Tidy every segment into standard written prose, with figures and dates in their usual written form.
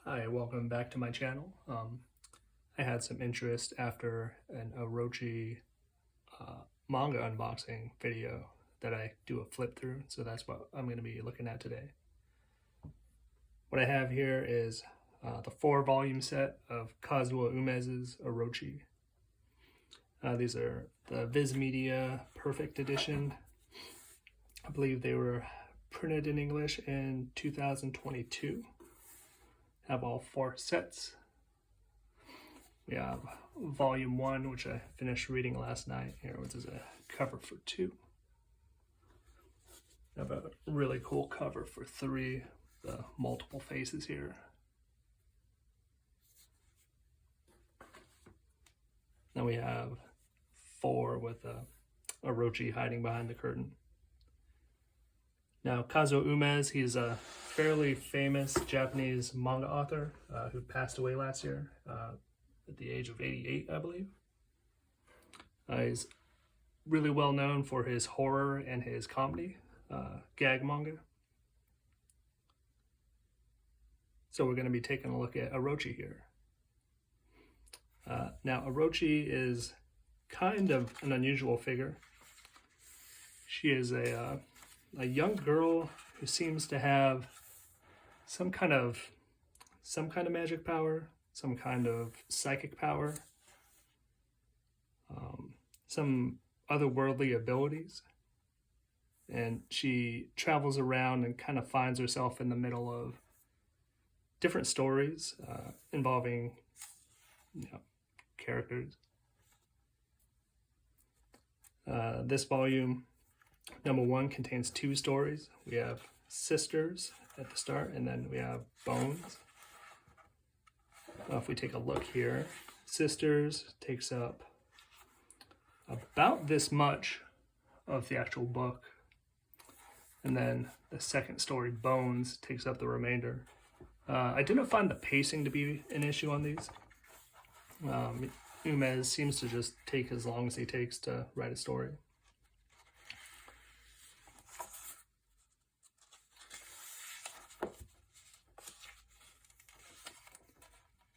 Hi, welcome back to my channel. I had some interest after an OROCHI manga unboxing video that I do a flip through, so that's what I'm going to be looking at today. What I have here is the 4-volume set of Kazuo Umezz's OROCHI. These are the Viz Media Perfect Edition. I believe they were printed in English in 2022. Have all 4 sets. We have volume 1, which I finished reading last night here, which is a cover for 2. I have a really cool cover for 3, the multiple faces here. Then we have 4 with OROCHI hiding behind the curtain. Now, Kazuo Umezz, he's a fairly famous Japanese manga author who passed away last year at the age of 88, I believe. He's really well known for his horror and his comedy gag manga. So we're going to be taking a look at OROCHI here. Now, OROCHI is kind of an unusual figure. She is a young girl who seems to have some kind of magic power, some kind of psychic power, some otherworldly abilities, and she travels around and kind of finds herself in the middle of different stories involving characters. This volume, number 1, contains 2 stories. We have Sisters at the start, and then we have Bones. If we take a look here, Sisters takes up about this much of the actual book, and then the second story, Bones, takes up the remainder. I didn't find the pacing to be an issue on these. Umezz seems to just take as long as he takes to write a story.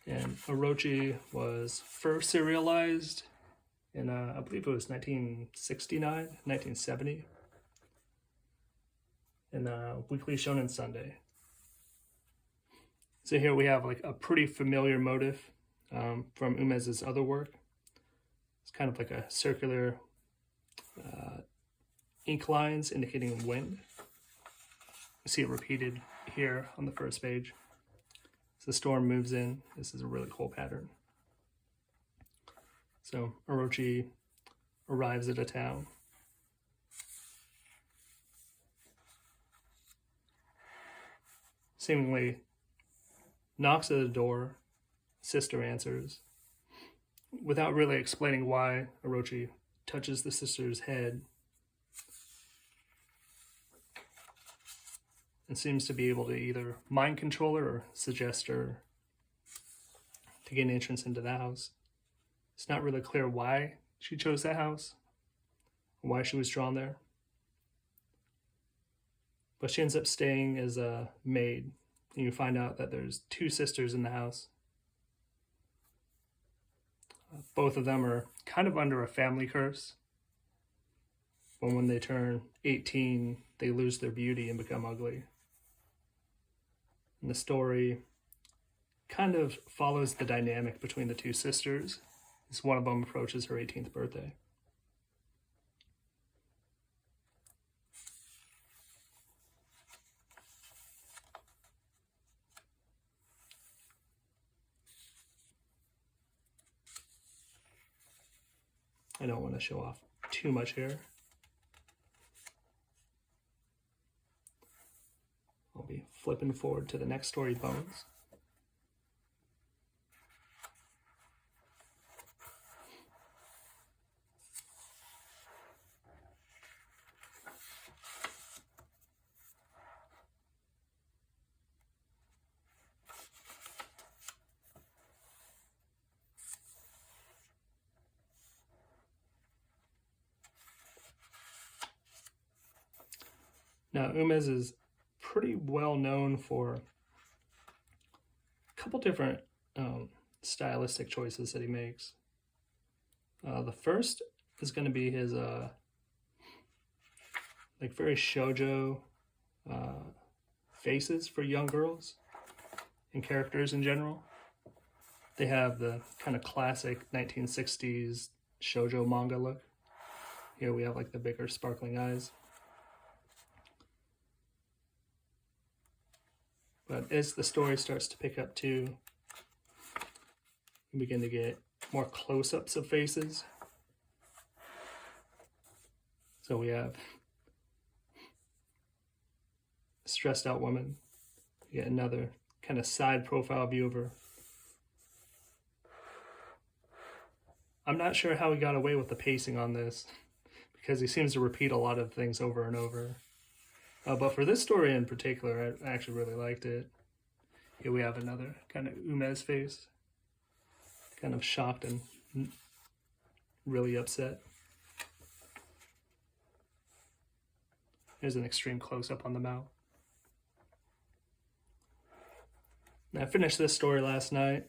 And OROCHI was first serialized in, I believe it was 1969, 1970, in Weekly Shonen Sunday. So here we have like a pretty familiar motif from Umezz's other work. It's kind of like a circular ink lines indicating wind. You see it repeated here on the first page. The storm moves in. This is a really cool pattern. So OROCHI arrives at a town. Seemingly knocks at the door. Sister answers. Without really explaining why, OROCHI touches the sister's head and seems to be able to either mind control her or suggest her to gain entrance into the house. It's not really clear why she chose that house, or why she was drawn there. But she ends up staying as a maid, and you find out that there's 2 sisters in the house. Both of them are kind of under a family curse. But when they turn 18, they lose their beauty and become ugly. And the story kind of follows the dynamic between the 2 sisters as one of them approaches her 18th birthday. I don't want to show off too much here. I'll be flipping forward to the next story, Bones. Now, Umezz is pretty well known for couple different stylistic choices that he makes. The first is going to be his like very shoujo faces for young girls and characters in general. They have the kind of classic 1960s shoujo manga look. Here we have like the bigger sparkling eyes. But as the story starts to pick up too, we begin to get more close-ups of faces. So we have a stressed out woman. We get another kind of side profile view of her. I'm not sure how he got away with the pacing on this, because he seems to repeat a lot of things over and over. But for this story in particular, I actually really liked it. Here we have another kind of Umezz face. Kind of shocked and really upset. There's an extreme close-up on the mouth. Now, I finished this story last night.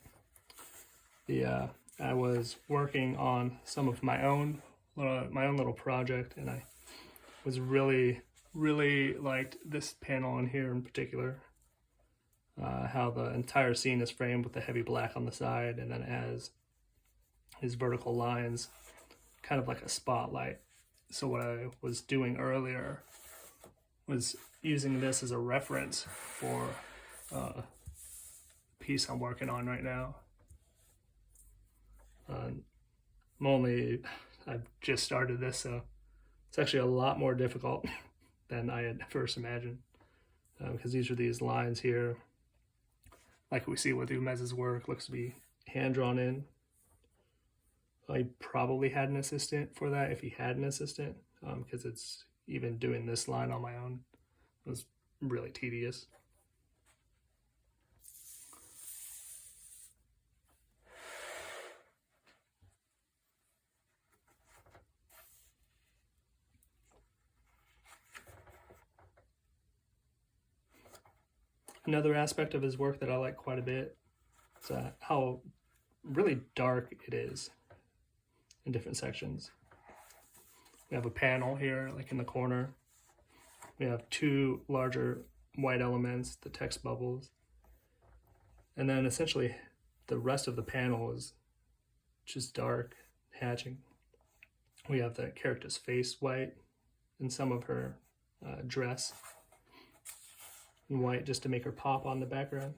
I was working on some of my own little project, and I was really liked this panel in here in particular. How the entire scene is framed with the heavy black on the side, and then as his vertical lines, kind of like a spotlight. So what I was doing earlier was using this as a reference for a piece I'm working on right now. I've just started this, so it's actually a lot more difficult than I had first imagined, because these are these lines here, like we see with Umezz's work, looks to be hand drawn in. I probably had an assistant for that, if he had an assistant, because it's even doing this line on my own was really tedious. Another aspect of his work that I like quite a bit is how really dark it is in different sections. We have a panel here, like in the corner. We have two larger white elements, the text bubbles. And then essentially the rest of the panel is just dark, hatching. We have the character's face white and some of her dress in white just to make her pop on the background.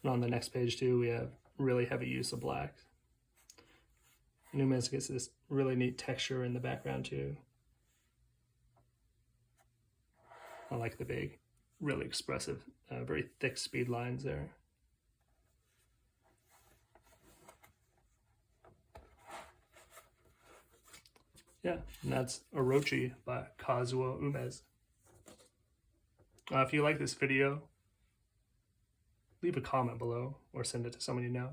And on the next page too, we have really heavy use of black. Umezz gets this really neat texture in the background too. I like the big, really expressive, very thick speed lines there. Yeah, and that's Orochi by Kazuo Umezz. If you like this video, leave a comment below or send it to someone you know.